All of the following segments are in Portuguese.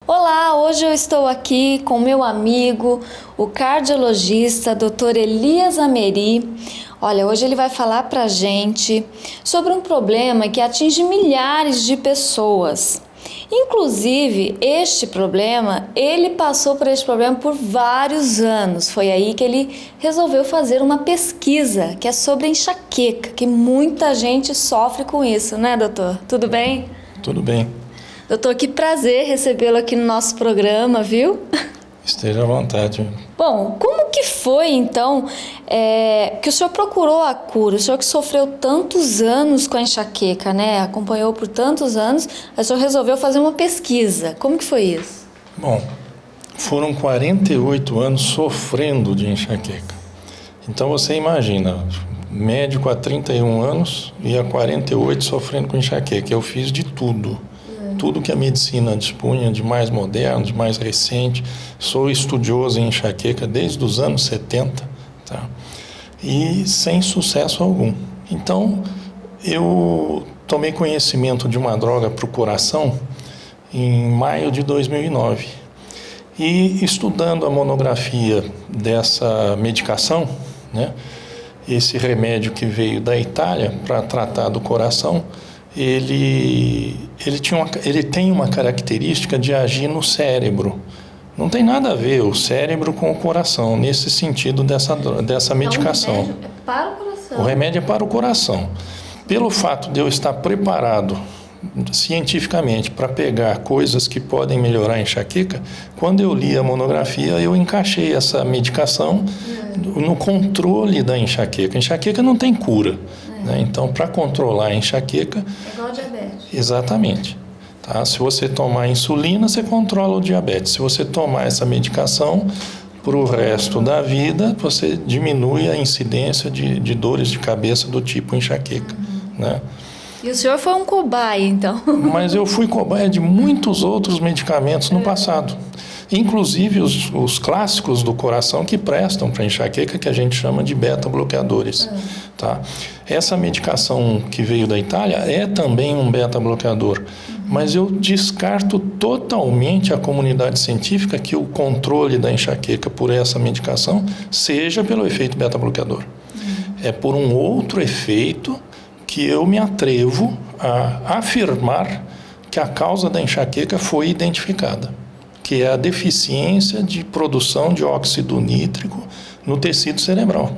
Olá, hoje eu estou aqui com meu amigo, o cardiologista Dr. Elias Ameri. Olha, hoje ele vai falar pra gente sobre um problema que atinge milhares de pessoas. Inclusive, ele passou por este problema por vários anos. Foi aí que ele resolveu fazer uma pesquisa que é sobre enxaqueca, que muita gente sofre com isso, né, doutor? Tudo bem? Tudo bem. Doutor, que prazer recebê-lo aqui no nosso programa, viu? Esteja à vontade. Bom, como que foi, então, que o senhor procurou a cura? O senhor que sofreu tantos anos com a enxaqueca, né? Acompanhou por tantos anos, o senhor resolveu fazer uma pesquisa. Como que foi isso? Bom, foram 48 anos sofrendo de enxaqueca. Então você imagina, médico há 31 anos e há 48 sofrendo com enxaqueca. Eu fiz de tudo. Tudo que a medicina dispunha de mais moderno, de mais recente. Sou estudioso em enxaqueca desde os anos 70, tá? E sem sucesso algum. Então, eu tomei conhecimento de uma droga para o coração em maio de 2009. E estudando a monografia dessa medicação, né, esse remédio que veio da Itália para tratar do coração, ele tem uma característica de agir no cérebro. Não tem nada a ver o cérebro com o coração, nesse sentido dessa medicação. Então, o remédio é para o coração. O remédio é para o coração. Pelo fato de eu estar preparado cientificamente para pegar coisas que podem melhorar a enxaqueca, quando eu li a monografia, eu encaixei essa medicação no controle da enxaqueca. A enxaqueca não tem cura. Né? Então, para controlar a enxaqueca... É igual diabetes. Exatamente. Tá? Se você tomar insulina, você controla o diabetes. Se você tomar essa medicação, para o resto da vida, você diminui a incidência de dores de cabeça do tipo enxaqueca. Né? E o senhor foi um cobaia, então? Mas eu fui cobaia de muitos outros medicamentos no passado. Inclusive os clássicos do coração que prestam para enxaqueca, que a gente chama de beta-bloqueadores. Tá? Essa medicação que veio da Itália é também um beta-bloqueador, mas eu descarto totalmente a comunidade científica que o controle da enxaqueca por essa medicação seja pelo efeito beta-bloqueador. É por um outro efeito que eu me atrevo a afirmar que a causa da enxaqueca foi identificada, que é a deficiência de produção de óxido nítrico no tecido cerebral.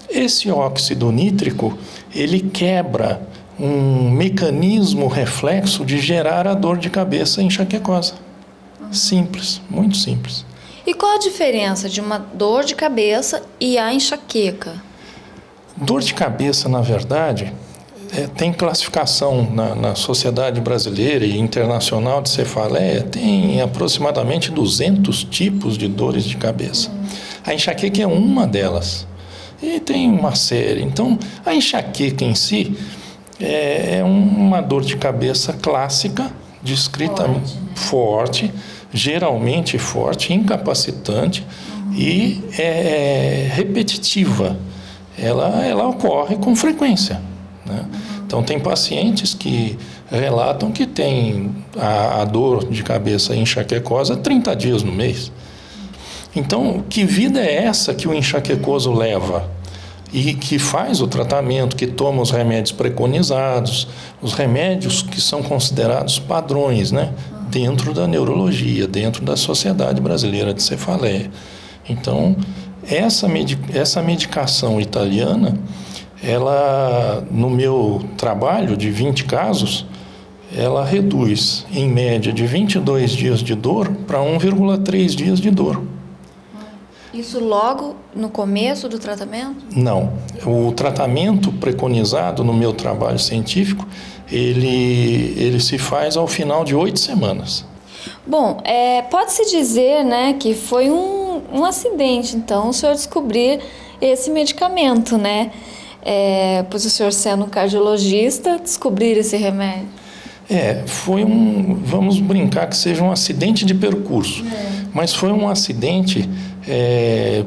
Esse óxido nítrico, ele quebra um mecanismo reflexo de gerar a dor de cabeça enxaquecosa. Simples, muito simples. E qual a diferença de uma dor de cabeça e a enxaqueca? Dor de cabeça, na verdade, tem classificação na Sociedade Brasileira e Internacional de Cefaleia, tem aproximadamente 200 tipos de dores de cabeça. A enxaqueca é uma delas. E tem uma série. Então, a enxaqueca em si é uma dor de cabeça clássica, descrita forte, geralmente forte, incapacitante e repetitiva. Ela ocorre com frequência. Né? Então, tem pacientes que relatam que têm a dor de cabeça enxaquecosa 30 dias no mês. Então, que vida é essa que o enxaquecoso leva? E que faz o tratamento, que toma os remédios preconizados, os remédios que são considerados padrões, né? Dentro da neurologia, dentro da Sociedade Brasileira de Cefaleia. Então, essa medicação italiana, ela, no meu trabalho de 20 casos, ela reduz, em média, de 22 dias de dor para 1,3 dias de dor. Isso logo no começo do tratamento? Não. O tratamento preconizado no meu trabalho científico, ele se faz ao final de 8 semanas. Bom, pode-se dizer, né, que foi um acidente, então, o senhor descobrir esse medicamento, né? Pois o senhor sendo um cardiologista, descobrir esse remédio. Foi vamos brincar que seja um acidente de percurso, mas foi um acidente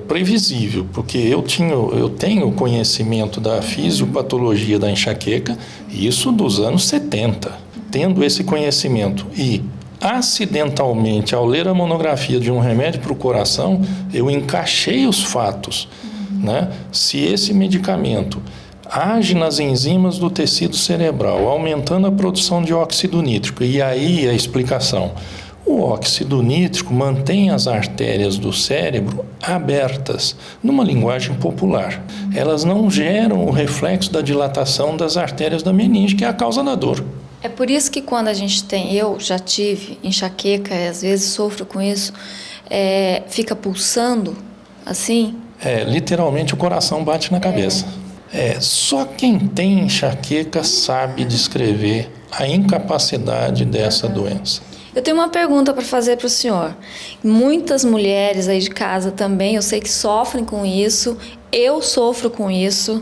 previsível, porque eu tenho conhecimento da fisiopatologia da enxaqueca, isso dos anos 70. Tendo esse conhecimento e acidentalmente, ao ler a monografia de um remédio para o coração, eu encaixei os fatos, né? Se esse medicamento age nas enzimas do tecido cerebral, aumentando a produção de óxido nítrico, e aí a explicação. O óxido nítrico mantém as artérias do cérebro abertas, numa linguagem popular. Elas não geram o reflexo da dilatação das artérias da meninge, que é a causa da dor. É por isso que quando a gente tem, eu já tive enxaqueca, às vezes sofro com isso, fica pulsando assim? Literalmente o coração bate na cabeça. Só quem tem enxaqueca sabe descrever a incapacidade dessa doença. Eu tenho uma pergunta para fazer para o senhor. Muitas mulheres aí de casa também, eu sei que sofrem com isso, eu sofro com isso,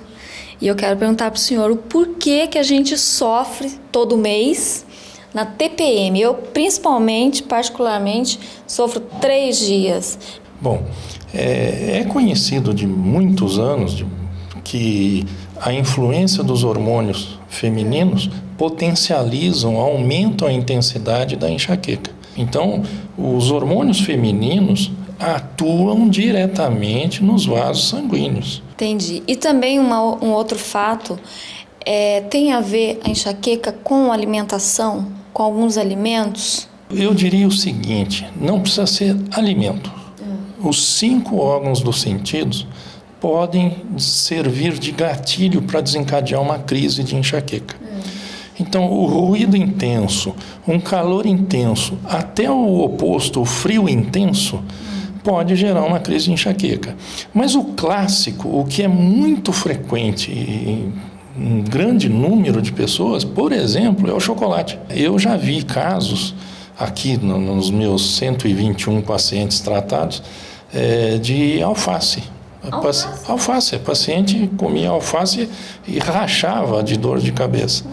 e eu quero perguntar para o senhor o porquê que a gente sofre todo mês na TPM. Eu, particularmente, sofro 3 dias. Bom, é conhecido de muitos anos que a influência dos hormônios femininos potencializam, aumentam a intensidade da enxaqueca. Então, os hormônios femininos atuam diretamente nos vasos sanguíneos. Entendi. E também um outro fato, tem a ver a enxaqueca com alimentação, com alguns alimentos? Eu diria o seguinte, não precisa ser alimento. Os 5 órgãos dos sentidos podem servir de gatilho para desencadear uma crise de enxaqueca. Então, o ruído intenso, um calor intenso, até o oposto, o frio intenso, pode gerar uma crise de enxaqueca. Mas o clássico, o que é muito frequente em um grande número de pessoas, por exemplo, é o chocolate. Eu já vi casos, aqui nos meus 121 pacientes tratados, de alface. Alface. A paciente comia alface e rachava de dor de cabeça.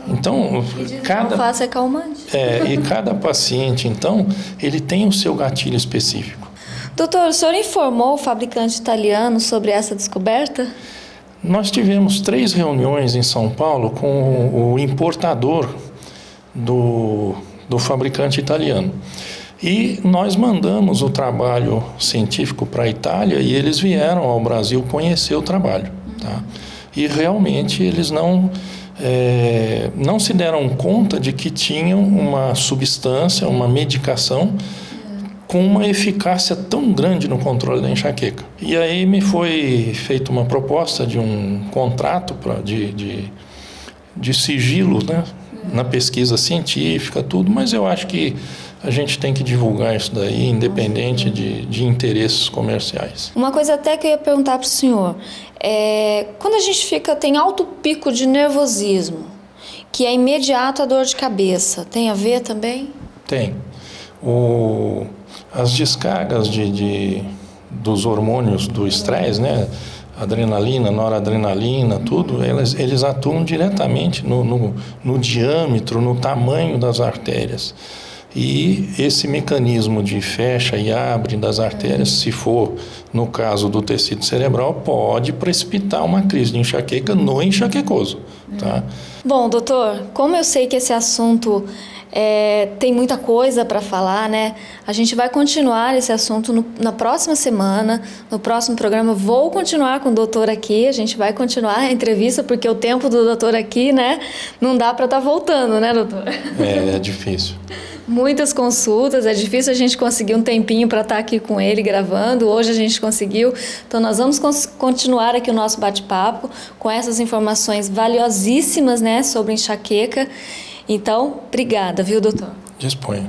Então, alface é calmante. E cada paciente, então, ele tem o seu gatilho específico. Doutor, o senhor informou o fabricante italiano sobre essa descoberta? Nós tivemos 3 reuniões em São Paulo com o importador do fabricante italiano. E nós mandamos o trabalho científico para a Itália e eles vieram ao Brasil conhecer o trabalho. Tá? E realmente eles não se deram conta de que tinham uma substância, uma medicação com uma eficácia tão grande no controle da enxaqueca. E aí me foi feita uma proposta de um contrato de sigilo, né, na pesquisa científica, tudo, mas eu acho que a gente tem que divulgar isso daí, independente de interesses comerciais. Uma coisa até que eu ia perguntar para o senhor, quando a gente tem alto pico de nervosismo, que é imediato a dor de cabeça, tem a ver também? Tem. As descargas dos hormônios do estresse, né? Adrenalina, noradrenalina, tudo, eles atuam diretamente no diâmetro, no tamanho das artérias. E esse mecanismo de fecha e abre das artérias, se for no caso do tecido cerebral, pode precipitar uma crise de enxaqueca no enxaquecoso. Tá? Bom, doutor, como eu sei que esse assunto tem muita coisa para falar, né? A gente vai continuar esse assunto na próxima semana, no próximo programa. Vou continuar com o doutor aqui, a gente vai continuar a entrevista, porque o tempo do doutor aqui, né? Não dá para estar voltando, né, doutor? É difícil. Muitas consultas, é difícil a gente conseguir um tempinho para estar aqui com ele gravando. Hoje a gente conseguiu, então nós vamos continuar aqui o nosso bate-papo com essas informações valiosíssimas, né, sobre enxaqueca. Então, obrigada, viu, doutor? Disponha.